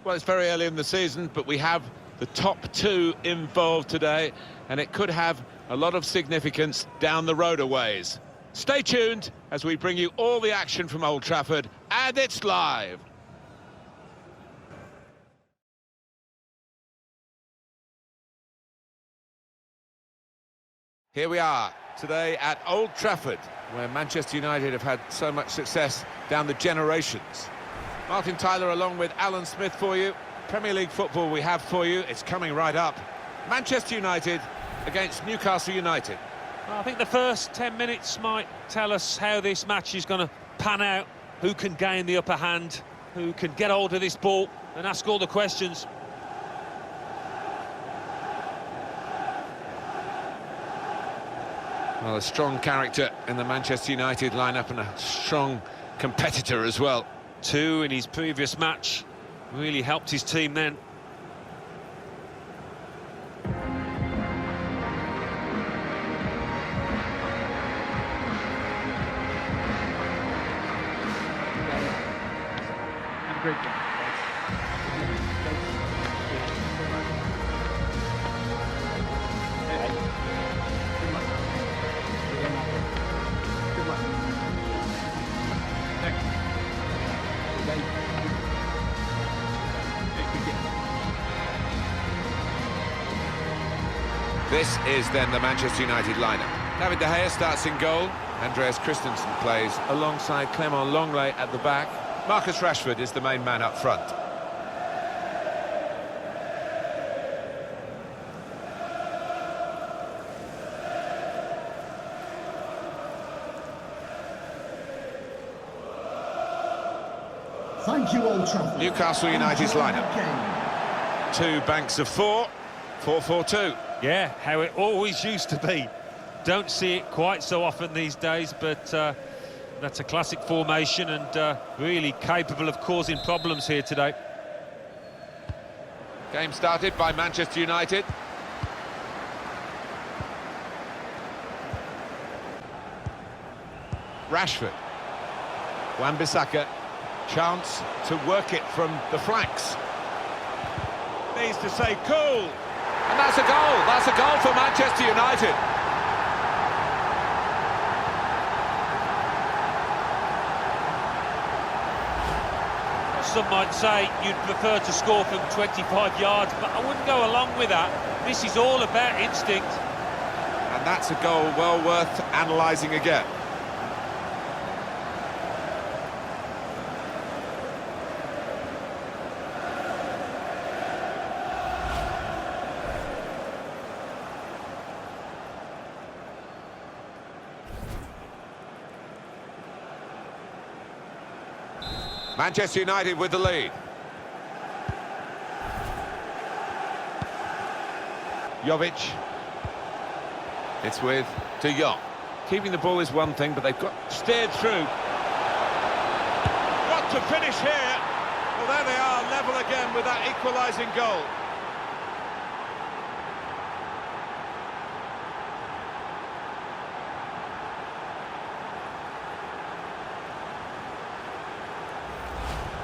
Well, it's very early in the season, but we have the top two involved today, and it could have a lot of significance down the road a ways. Stay tuned as we bring you all the action from Old Trafford, and it's live. Here we are today at Old Trafford, where Manchester United have had so much success down the generations. Martin Tyler along with Alan Smith for you. Premier League football we have for you. It's coming right up. Manchester United against Newcastle United. Well, I think the first 10 minutes might tell us how this match is going to pan out, who can gain the upper hand, who can get hold of this ball and ask all the questions. Well, a strong character in the Manchester United lineup and a strong competitor as well. Two in his previous match, really helped his team then. Have a great day. This is then the Manchester United lineup. David De Gea starts in goal. Andreas Christensen plays alongside Clement Longley at the back. Marcus Rashford is the main man up front. Thank you, Old Trafford. Newcastle United's lineup. Two banks of four, 4-4-2. Yeah, how it always used to be. Don't see it quite so often these days, but that's a classic formation and really capable of causing problems here today. Game started by Manchester United. Rashford. Wan-Bissaka. Chance to work it from the flanks. Needs to say cool. And that's a goal. That's a goal for Manchester United. Some might say you'd prefer to score from 25 yards, but I wouldn't go along with that. This is all about instinct. And that's a goal well worth analysing again. Manchester United with the lead. Jovic. It's with De Jong. Keeping the ball is one thing, but they've got steered through. Got to finish here. Well, there they are, level again with that equalising goal.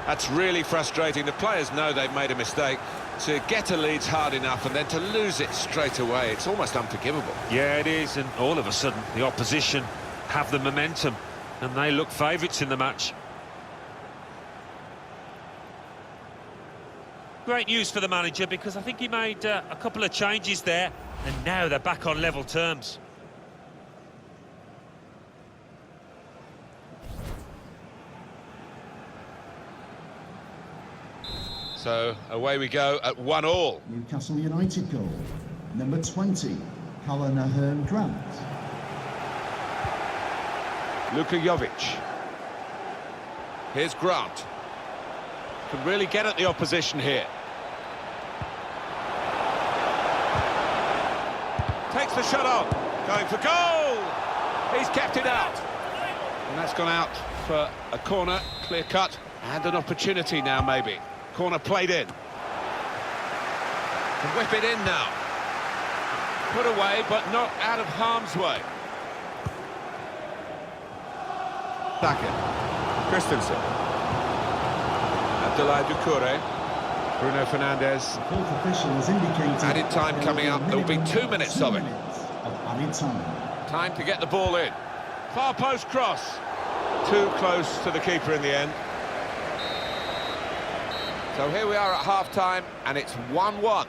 That's really frustrating. The players know they've made a mistake. To get a lead's hard enough, and then to lose it straight away, it's almost unforgivable. Yeah, it is, and all of a sudden the opposition have the momentum and they look favourites in the match. Great news for the manager, because I think he made a couple of changes there, and now they're back on level terms. So away we go at 1-1. Newcastle United goal. Number 20, Callum Grant. Luka Jovic. Here's Grant. Can really get at the opposition here. Takes the shot on. Going for goal! He's kept it out. And that's gone out for a corner, clear cut, and an opportunity now maybe. Corner played in. Can whip it in now. Put away, but not out of harm's way. Saka. Christensen. Abdoulaye Doucouré. Bruno Fernandes. The fourth official has indicated Added time there coming will up. be a There'll be minimum 2 minutes of of it. added time. Time to get the ball in. Far post cross. Too close to the keeper in the end. So here we are at half-time, and it's 1-1.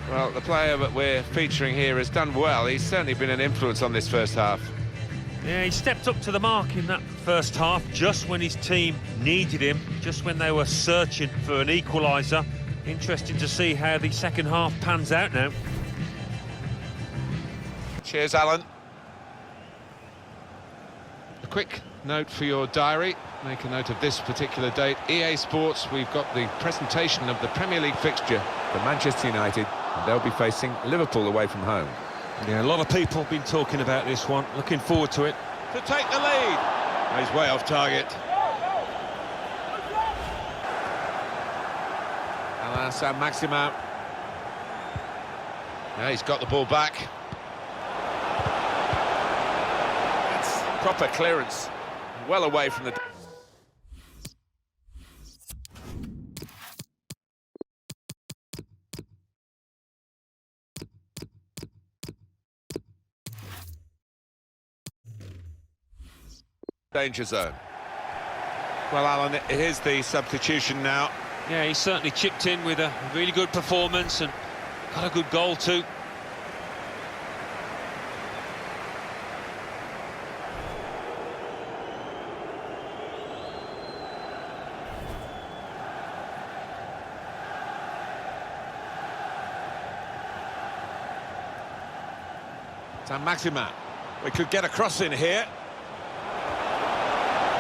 Well, the player that we're featuring here has done well. He's certainly been an influence on this first half. Yeah, he stepped up to the mark in that first half, just when his team needed him, just when they were searching for an equaliser. Interesting to see how the second half pans out now. Cheers, Alan. A quick note for your diary. Make a note of this particular date. EA Sports, we've got the presentation of the Premier League fixture for Manchester United. And they'll be facing Liverpool away from home. Yeah, a lot of people have been talking about this one. Looking forward to it. To take the lead. He's way off target. Alain Saint-Maximin. Yeah, he's got the ball back. That's proper clearance. Well away from the... danger zone. Well, Alan, here's the substitution now. Yeah, he certainly chipped in with a really good performance and got a good goal too. Saint-Maximin. We could get a cross in here.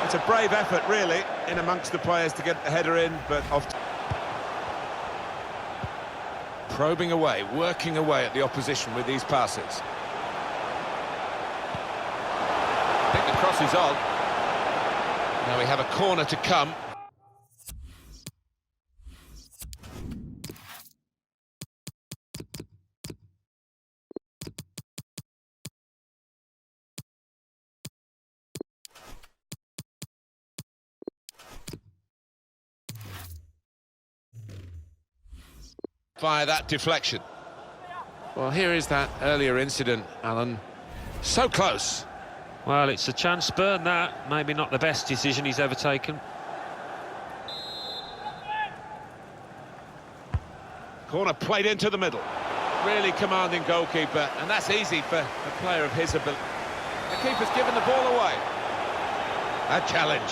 It's a brave effort, really, in amongst the players to get the header in, but off. Probing away, working away at the opposition with these passes. I think the cross is on. Now we have a corner to come. Via that deflection. Well, here is that earlier incident, Alan. So close. Well, it's a chance spurned that. Maybe not the best decision he's ever taken. Corner played into the middle. Really commanding goalkeeper, and that's easy for a player of his ability. The keeper's given the ball away. A challenge.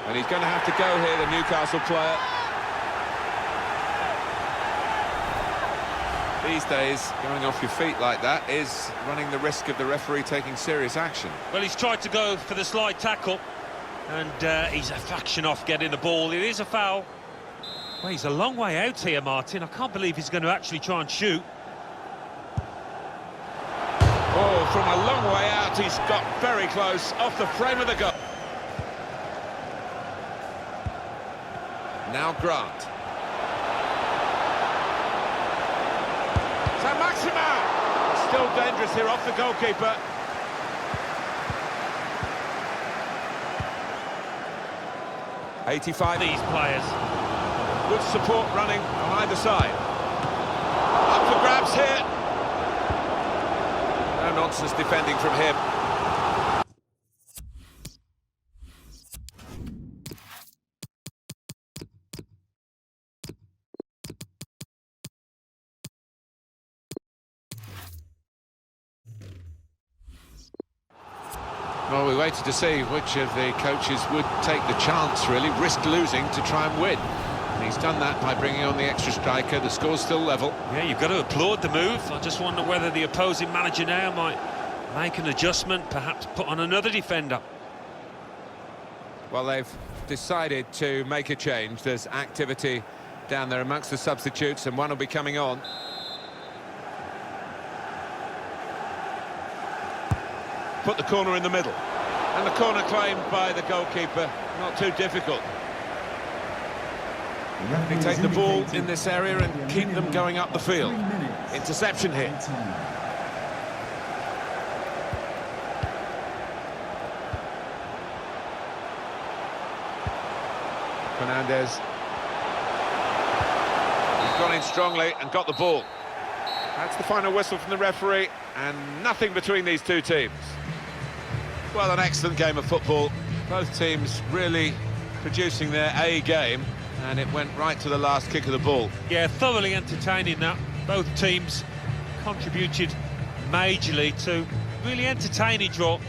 And he's going to have to go here, the Newcastle player. These days, going off your feet like that is running the risk of the referee taking serious action. Well, he's tried to go for the slide tackle, and he's a fraction off getting the ball. It is a foul. Well, he's a long way out here, Martin. I can't believe he's going to actually try and shoot. Oh, from a long way out, he's got very close, off the frame of the goal. Now Grant. Saint-Maximin! Still dangerous here off the goalkeeper. '85. These players. Good support running on either side. Up for grabs here. No nonsense defending from him. Well, we waited to see which of the coaches would take the chance, really, risk losing to try and win. And he's done that by bringing on the extra striker. The score's still level. Yeah, you've got to applaud the move. I just wonder whether the opposing manager now might make an adjustment, perhaps put on another defender. Well, they've decided to make a change. There's activity down there amongst the substitutes, and one will be coming on. Put the corner in the middle. And the corner claimed by the goalkeeper. Not too difficult. They take the ball in this area and keep them going up the field. Interception here. Fernandez. He's gone in strongly and got the ball. That's the final whistle from the referee, and nothing between these two teams. Well, an excellent game of football. Both teams really producing their A game, and it went right to the last kick of the ball. Yeah, thoroughly entertaining that. Both teams contributed majorly to really entertaining draw.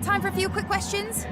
Time for a few quick questions.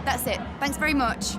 That's it. Thanks very much.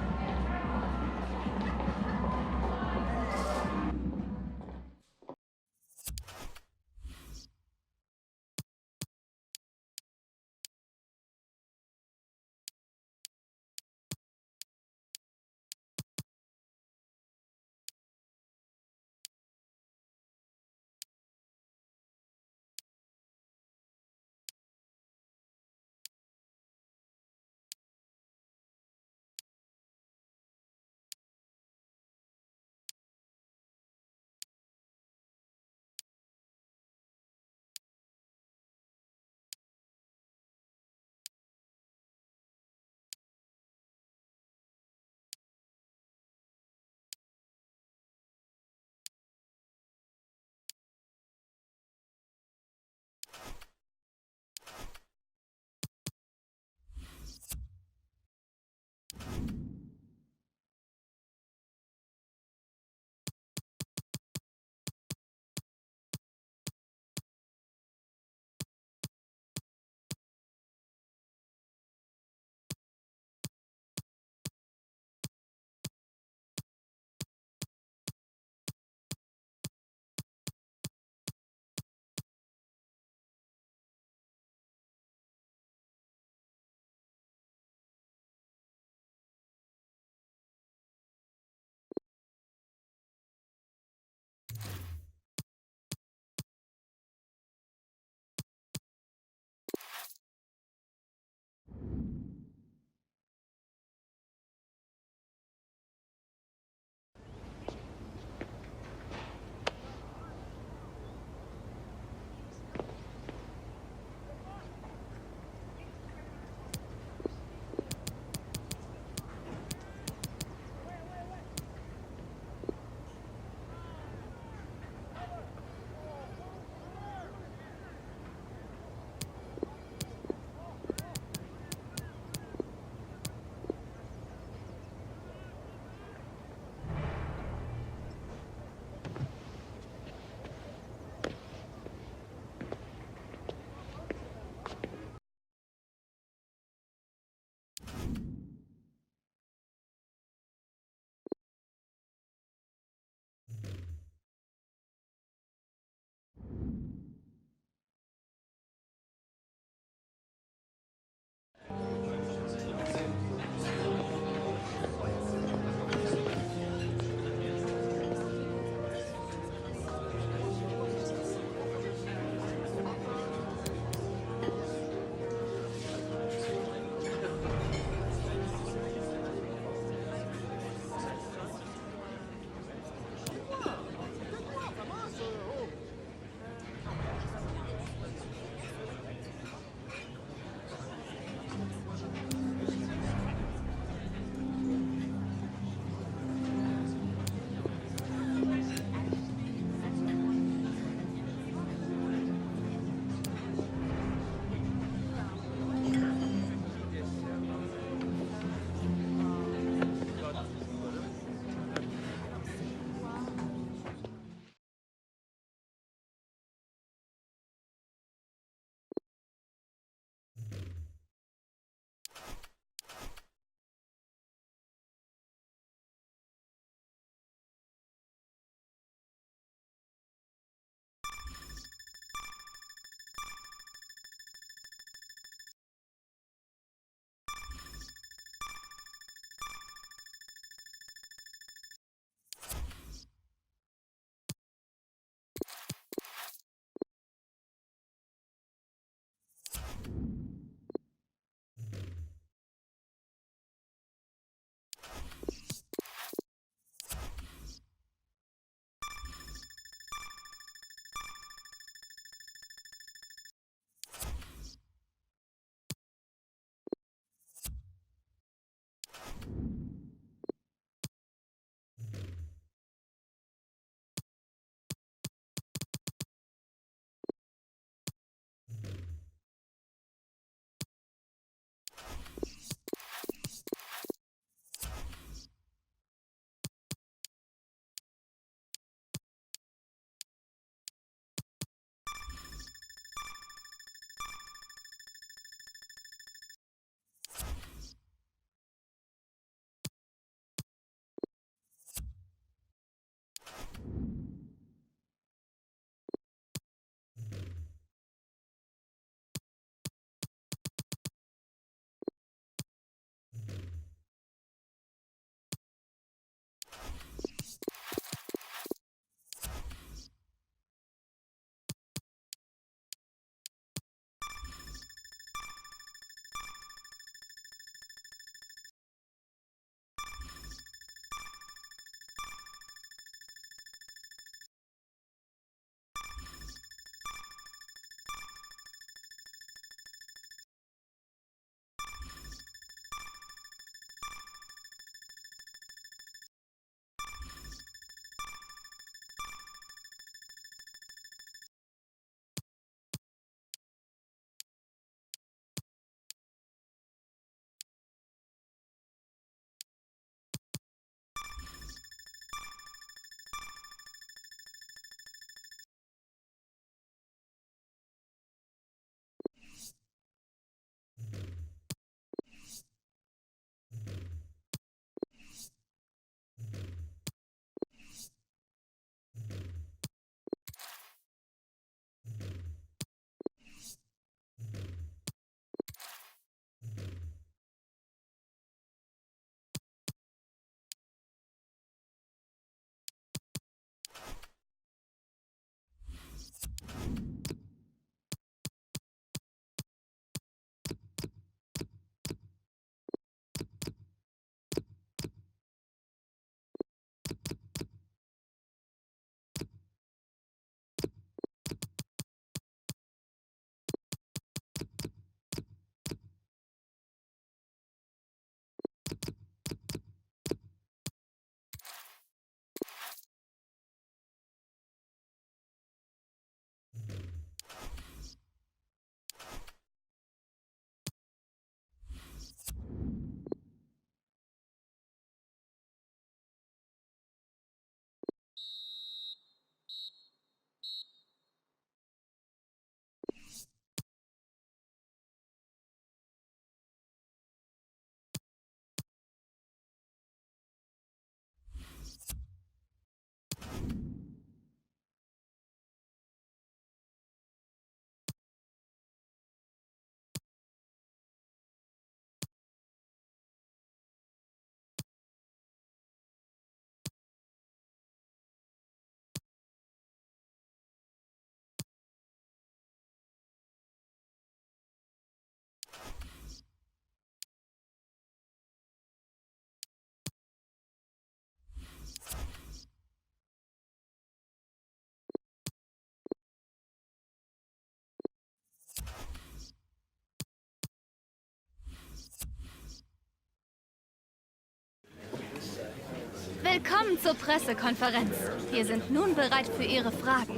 Willkommen zur Pressekonferenz. Wir sind nun bereit für Ihre Fragen.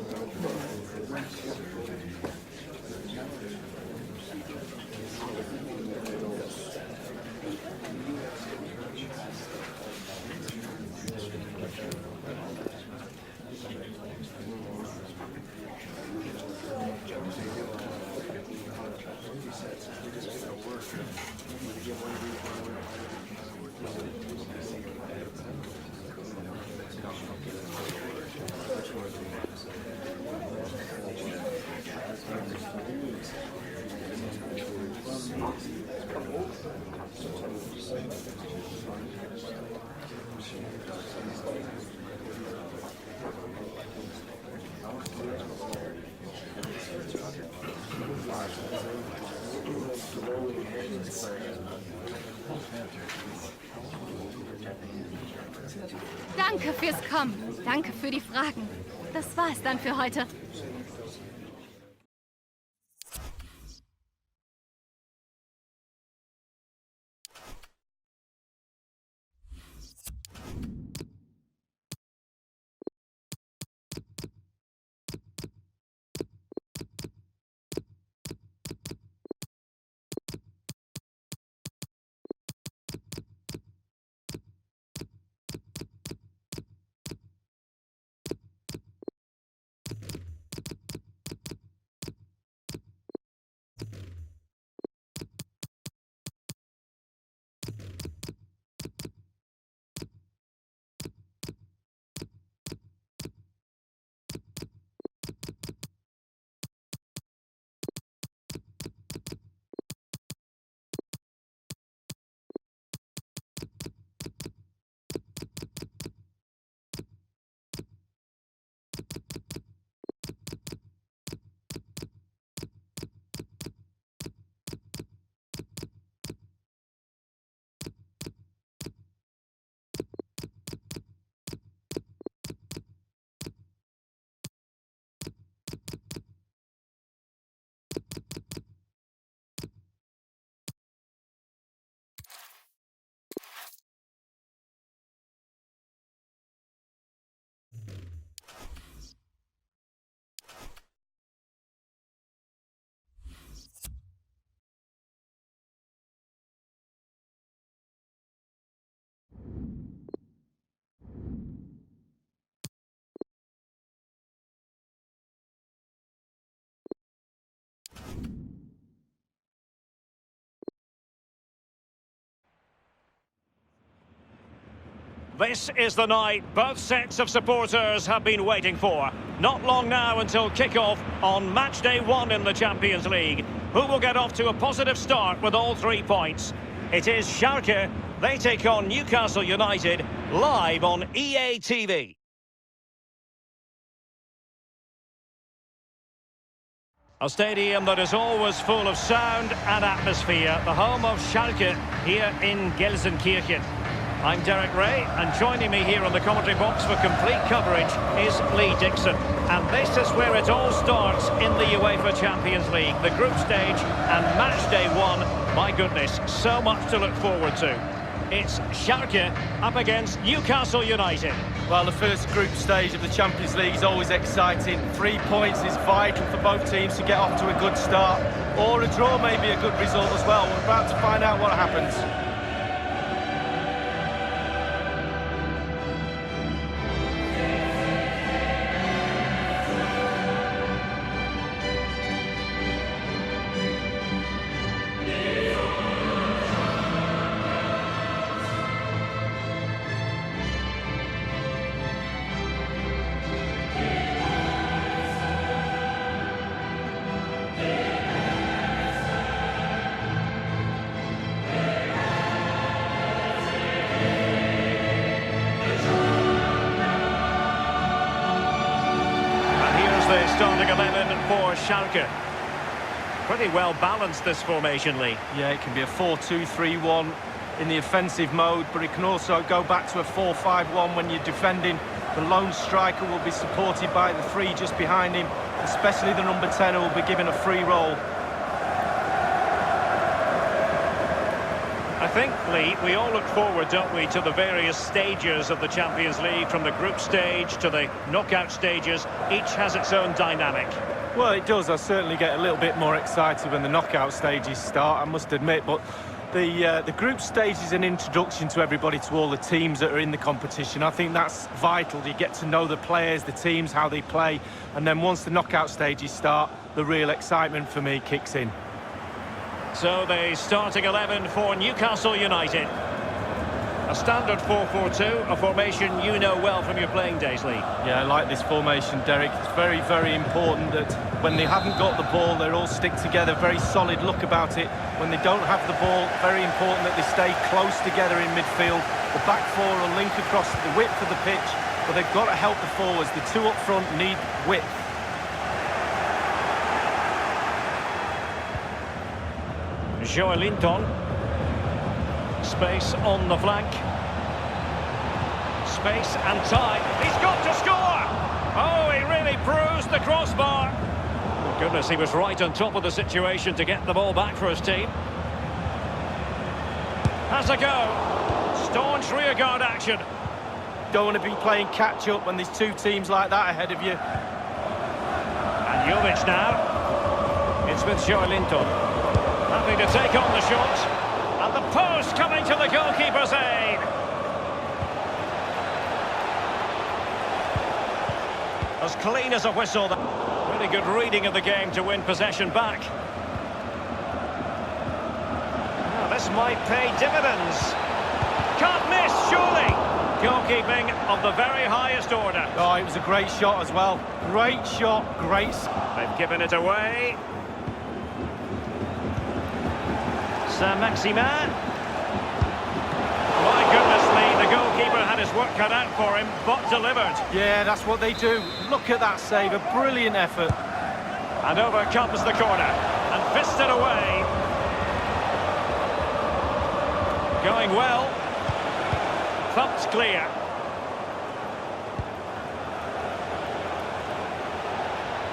Danke fürs Kommen. Danke für die Fragen. Das war es dann für heute. This is the night both sets of supporters have been waiting for. Not long now until kick-off on match day 1 in the Champions League. Who will get off to a positive start with all 3 points? It is Schalke. They take on Newcastle United live on EA TV. A stadium that is always full of sound and atmosphere. The home of Schalke here in Gelsenkirchen. I'm Derek Ray, and joining me here on the commentary box for complete coverage is Lee Dixon. And this is where it all starts in the UEFA Champions League. The group stage and match day 1. My goodness, so much to look forward to. It's Schalke up against Newcastle United. Well, the first group stage of the Champions League is always exciting. 3 points is vital for both teams to get off to a good start. Or a draw may be a good result as well. We're about to find out what happens. The starting 11 for Schalke. Pretty well balanced, this formation, Lee. Yeah, it can be a 4-2-3-1 in the offensive mode, but it can also go back to a 4-5-1 when you're defending. The lone striker will be supported by the 3 just behind him, especially the number 10 who will be given a free role. A think, Lee, we all look forward, don't we, to the various stages of the Champions League, from the group stage to the knockout stages. Each has its own dynamic. Well, it does. I certainly get a little bit more excited when the knockout stages start, I must admit. But the group stage is an introduction to everybody, to all the teams that are in the competition. I think that's vital. You get to know the players, the teams, how they play. And then once the knockout stages start, the real excitement for me kicks in. So the starting 11 for Newcastle United. A standard 4-4-2, a formation you know well from your playing days, Lee. Yeah, I like this formation, Derek. It's very, very important that when they haven't got the ball, they all stick together. Very solid look about it. When they don't have the ball, very important that they stay close together in midfield. The back four will link across the width of the pitch, but they've got to help the forwards. The two up front need width. Joelinton. Space on the flank. Space and time. He's got to score! Oh, he really bruised the crossbar. Oh, goodness, he was right on top of the situation to get the ball back for his team. Has a go. Staunch rearguard action. Don't want to be playing catch-up when there's two teams like that ahead of you. And Jovic now. It's with Joelinton. Having to take on the shot. And the post coming to the goalkeeper's aid. As clean as a whistle. Really good reading of the game to win possession back. Now this might pay dividends. Can't miss, surely. Goalkeeping of the very highest order. Oh, it was a great shot as well. Great shot, great. They've given it away. Saint-Maximin. My goodness me, the goalkeeper had his work cut out for him, but delivered. Yeah, that's what they do. Look at that save, a brilliant effort. And over comes the corner, and fisted away. Going well. Thumped clear.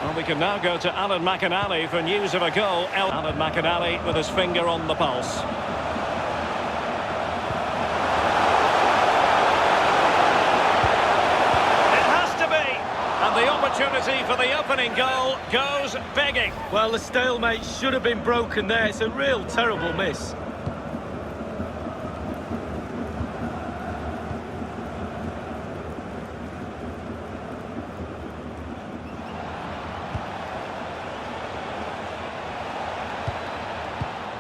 Well, we can now go to Alan McInally for news of a goal. Alan McInally with his finger on the pulse. It has to be. And the opportunity for the opening goal goes begging. Well, the stalemate should have been broken there. It's a real terrible miss.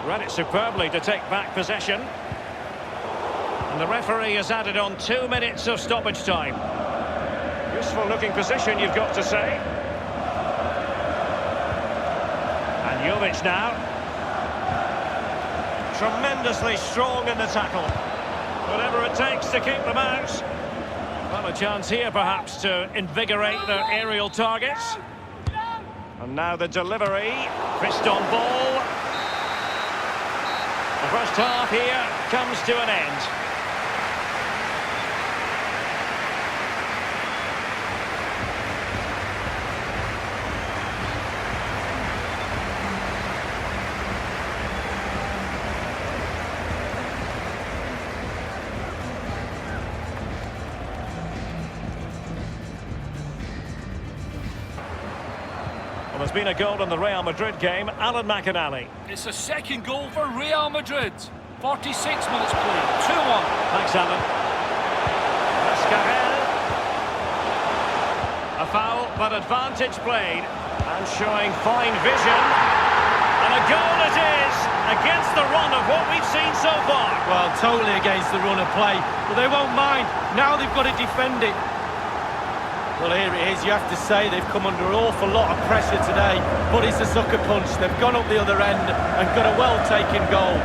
Read it superbly to take back possession. And the referee has added on 2 minutes of stoppage time. Useful looking position, you've got to say. And Jovic now. Tremendously strong in the tackle. Whatever it takes to keep them out. Well, a chance here perhaps to invigorate their aerial targets. And now the delivery. Fist on ball. The first half here comes to an end. Well, there's been a goal in the Real Madrid game. Alan McInally. It's a second goal for Real Madrid. 46 minutes played. 2-1. Thanks, Alan. Mascarell. A foul, but advantage played. And showing fine vision. And a goal it is, against the run of what we've seen so far. Well, totally against the run of play. But they won't mind. Now they've got to defend it. Well, here it is. You have to say they've come under an awful lot of pressure today. But it's a sucker punch. They've gone up the other end and got a well-taken goal.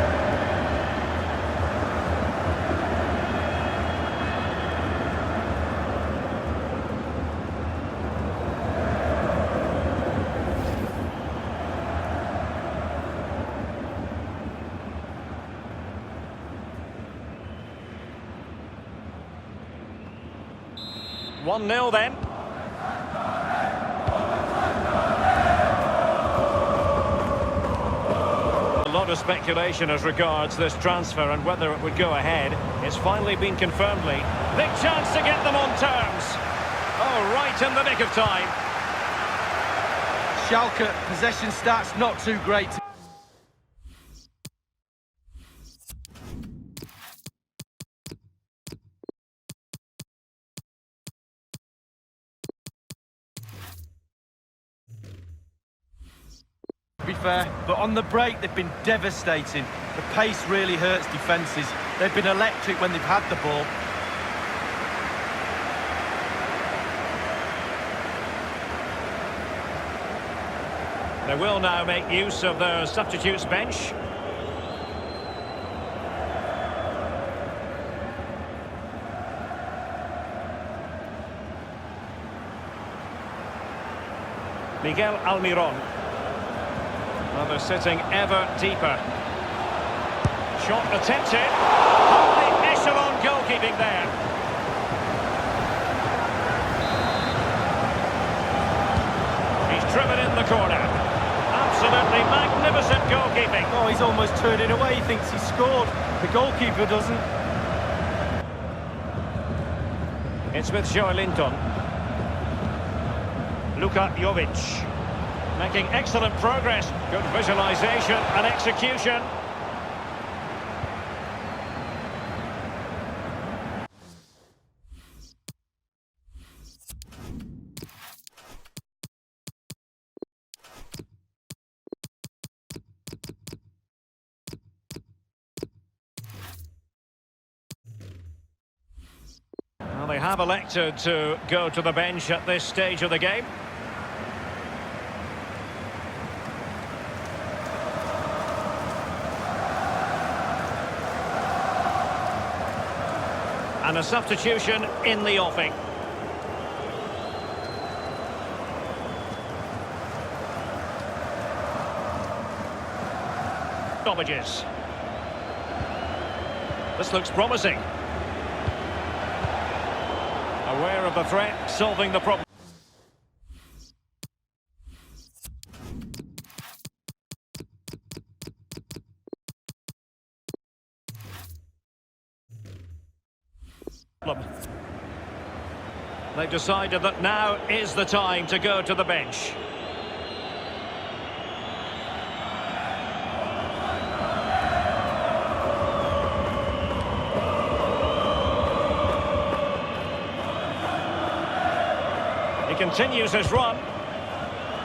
One 0 then. lot of speculation as regards this transfer and whether it would go ahead. It's finally been confirmed, Lee. Big chance to get them on terms. Oh, right in the nick of time. Schalke, possession stats not too great. To be fair, but on the break they've been devastating. The pace really hurts defences. They've been electric when they've had the ball. They will now make use of their substitutes bench. Miguel Almiron. Well, they're sitting ever deeper. Shot attempted. High echelon goalkeeping there. He's driven in the corner. Absolutely magnificent goalkeeping. Oh, he's almost turned it away. He thinks he scored. The goalkeeper doesn't. It's with Joelinton. Luka Jovic. Making excellent progress. Good visualisation and execution. Well, they have elected to go to the bench at this stage of the game. And a substitution in the offing. Stoppages. This looks promising. Aware of the threat, solving the problem. They've decided that now is the time to go to the bench. He continues his run.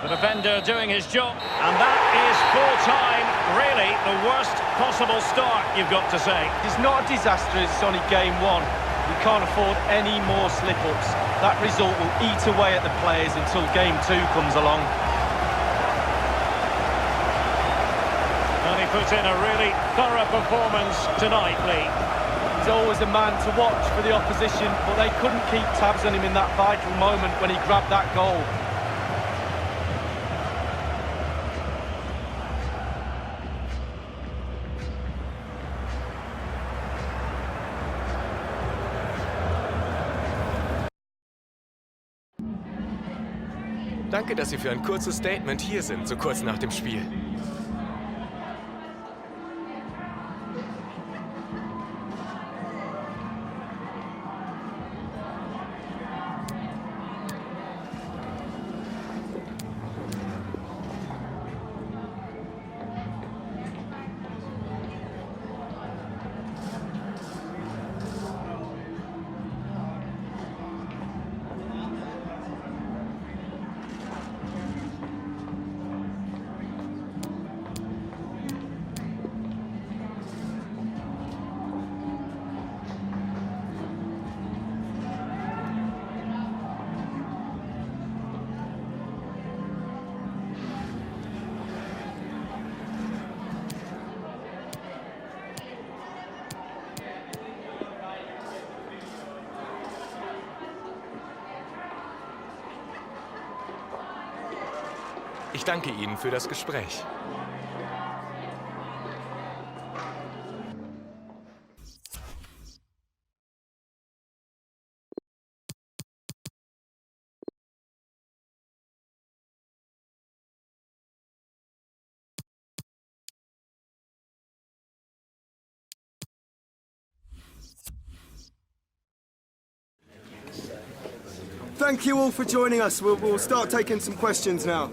The defender doing his job. And that is full time. Really, the worst possible start, you've got to say. It's not a disaster, it's only game one. We can't afford any more slip-ups. That result will eat away at the players until game two comes along. And he puts in a really thorough performance tonight, Lee. He's always a man to watch for the opposition, but they couldn't keep tabs on him in that vital moment when he grabbed that goal. Danke, dass Sie für ein kurzes Statement hier sind, so kurz nach dem Spiel. Ich danke Ihnen für das Gespräch. thank you all for joining us. We'll start taking some questions now.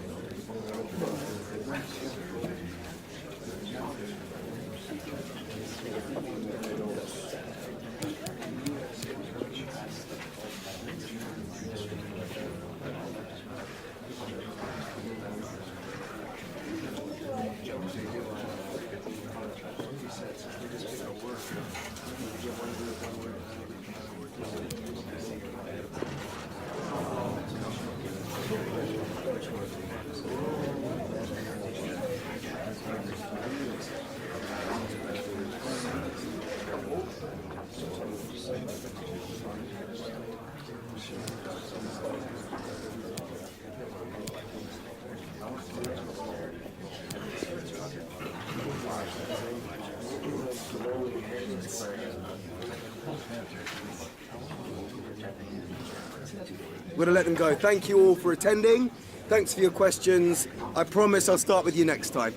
We're going to let them go. Thank you all for attending. Thanks for your questions. I promise I'll start with you next time.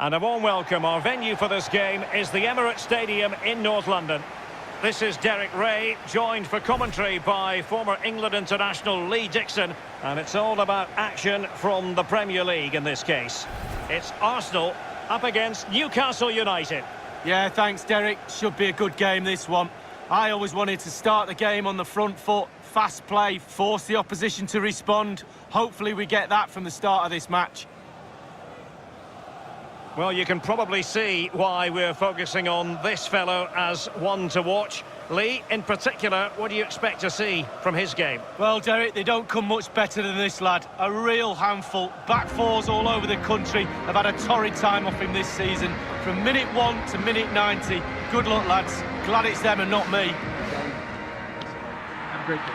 And a warm welcome. Our venue for this game is the Emirates Stadium in North London. This is Derek Ray, joined for commentary by former England international Lee Dixon. And it's all about action from the Premier League in this case. It's Arsenal up against Newcastle United. Yeah, thanks, Derek. Should be a good game, this one. I always wanted to start the game on the front foot, fast play, force the opposition to respond. Hopefully we get that from the start of this match. Well, you can probably see why we're focusing on this fellow as one to watch. Lee, in particular, what do you expect to see from his game? Well, Derek, they don't come much better than this lad. A real handful. Back fours all over the country have had a torrid time off him this season. From minute 1 to minute 90. Good luck, lads. Glad it's them and not me. Have a great day.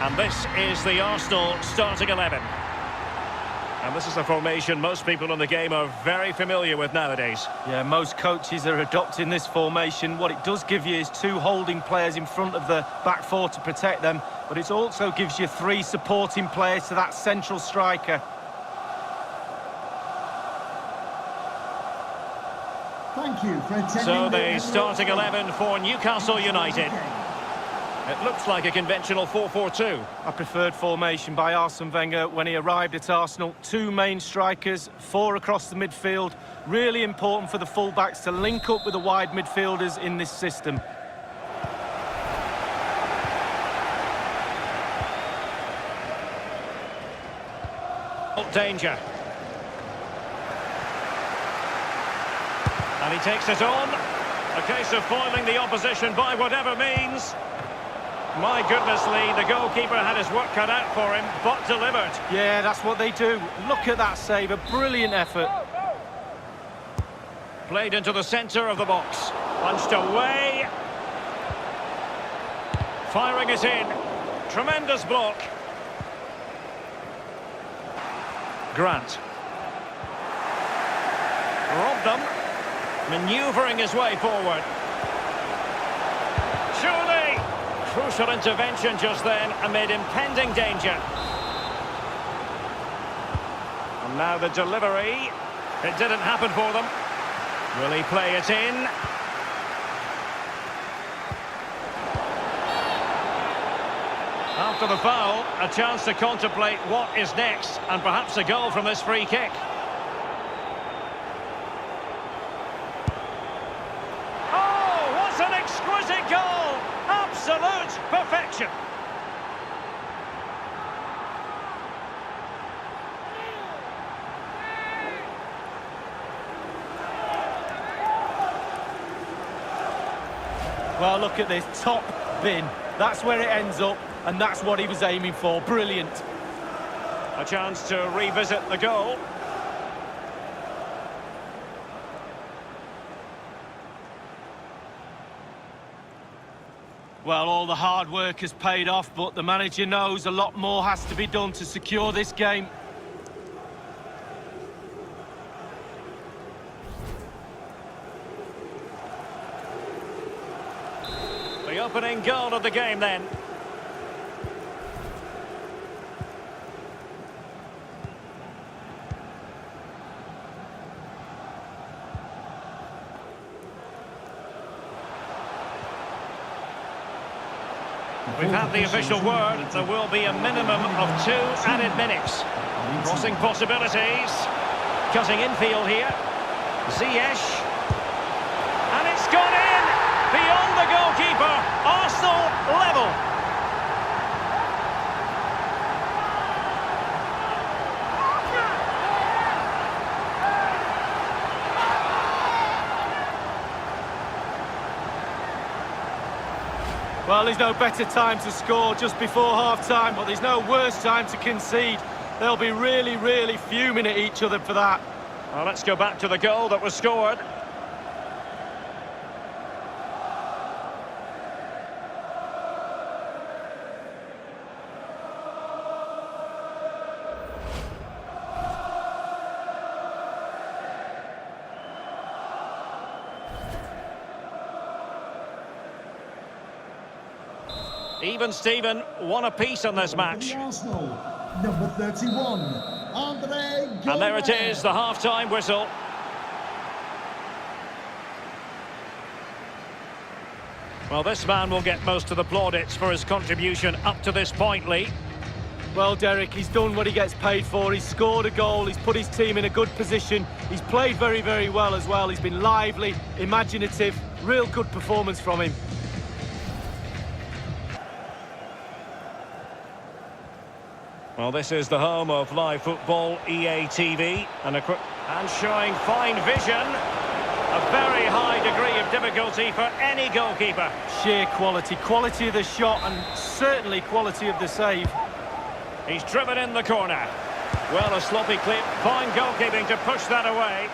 And this is the Arsenal starting 11. And this is a formation most people in the game are very familiar with nowadays. Yeah, most coaches are adopting this formation. What it does give you is 2 holding players in front of the back 4 to protect them, but it also gives you 3 supporting players to that central striker. Thank you for attending. So the starting 11 for Newcastle United. It looks like a conventional 4-4-2. A preferred formation by Arsene Wenger when he arrived at Arsenal. 2 main strikers, 4 across the midfield. Really important for the fullbacks to link up with the wide midfielders in this system. Danger. And he takes it on. A case of foiling the opposition by whatever means. My goodness, Lee, the goalkeeper had his work cut out for him, but delivered. Yeah, that's what they do. Look at that save, a brilliant effort. Played into the centre of the box. Punched away. Firing it in. Tremendous block. Grant. Robbed them. Manoeuvring his way forward. Surely! Crucial intervention just then amid impending danger. And now the delivery. It didn't happen for them. Will he play it in? After the foul, a chance to contemplate what is next, and perhaps a goal from this free kick. Oh, what an exquisite goal! Absolute perfection! Well, look at this, top bin. That's where it ends up, and that's what he was aiming for. Brilliant. A chance to revisit the goal. Well, all the hard work has paid off, but the manager knows a lot more has to be done to secure this game. The opening goal of the game then. We've had the official word. There will be a minimum of 2 added minutes. Crossing possibilities. Cutting infield here. Ziyech. And it's gone in! Beyond the goalkeeper. Arsenal level. Well, there's no better time to score just before half-time, but there's no worse time to concede. They'll be really, really fuming at each other for that. Well, let's go back to the goal that was scored. Even Steven, one apiece on this match. Arsenal, number 31, Andre. And there it is, the half-time whistle. Well, this man will get most of the plaudits for his contribution up to this point, Lee. Well, Derek, he's done what he gets paid for. He's scored a goal, he's put his team in a good position. He's played very, very well as well. He's been lively, imaginative, real good performance from him. Well, this is the home of live football, EA TV, and showing fine vision. A very high degree of difficulty for any goalkeeper. Sheer quality of the shot, and certainly quality of the save. He's driven in the corner. Well, a sloppy clip, fine goalkeeping to push that away.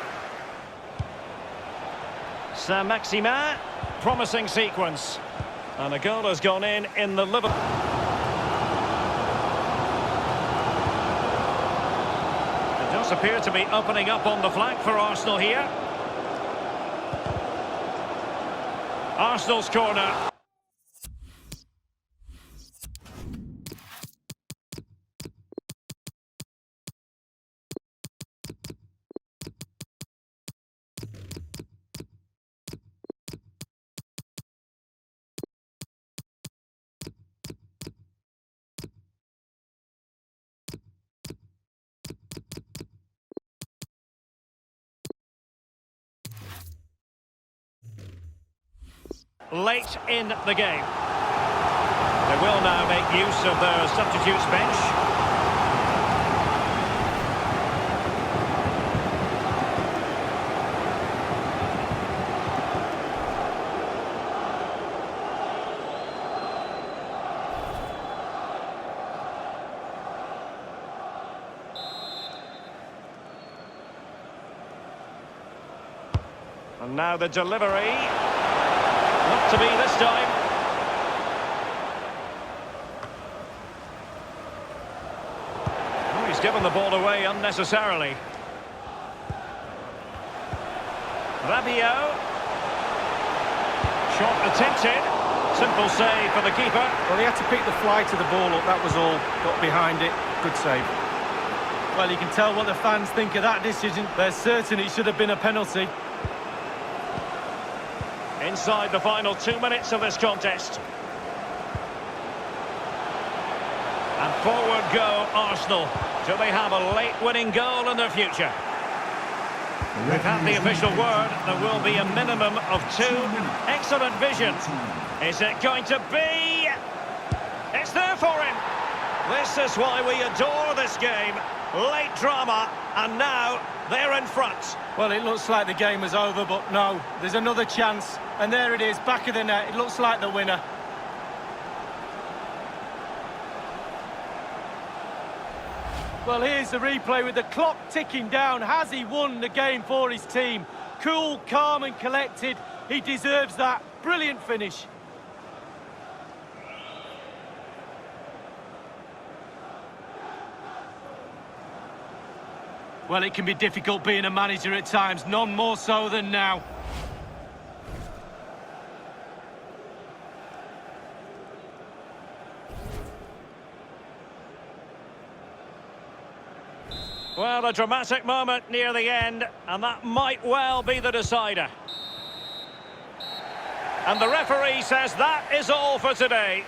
Saint-Maximin, promising sequence. And a goal has gone in the Liverpool. Appear to be opening up on the flank for Arsenal here. Arsenal's corner. Late in the game. They will now make use of their substitutes bench. And now the delivery. Not to be this time. given the ball away unnecessarily. Rabiot. Shot attempted. Simple save for the keeper. Well, he had to pick the flight of the ball up, that was all. Got behind it. Good save. Well, you can tell what the fans think of that decision. They're certain it should have been a penalty. Inside the final 2 minutes of this contest. And forward go Arsenal. Do they have a late winning goal in their future? We've had the official word. There will be a minimum of 2. Excellent vision. Is it going to be? It's there for him. This is why we adore this game. Late drama, and now they're in front. Well, it looks like the game is over, but no, there's another chance. And there it is, back of the net. It looks like the winner. Well, here's the replay with the clock ticking down. Has he won the game for his team? Cool, calm and collected. He deserves that. Brilliant finish. Well, it can be difficult being a manager at times, none more so than now. Well, a dramatic moment near the end, and that might well be the decider. And the referee says that is all for today.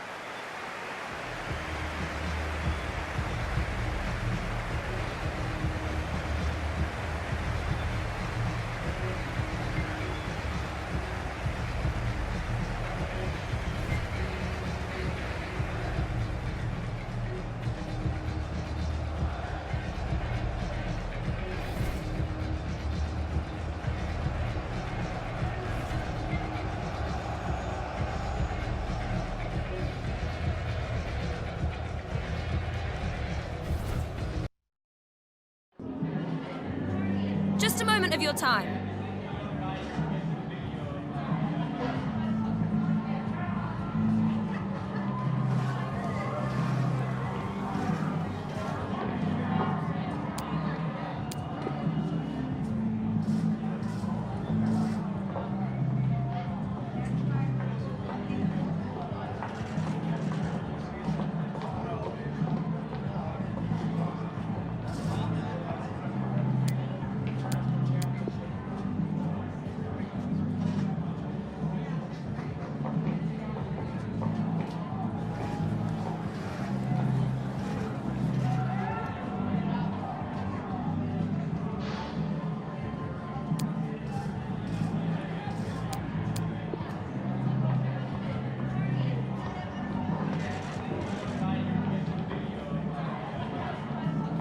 Just a moment of your time.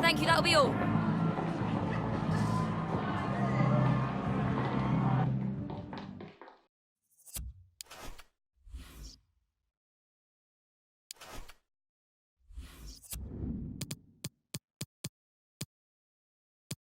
Thank you, that'll be all.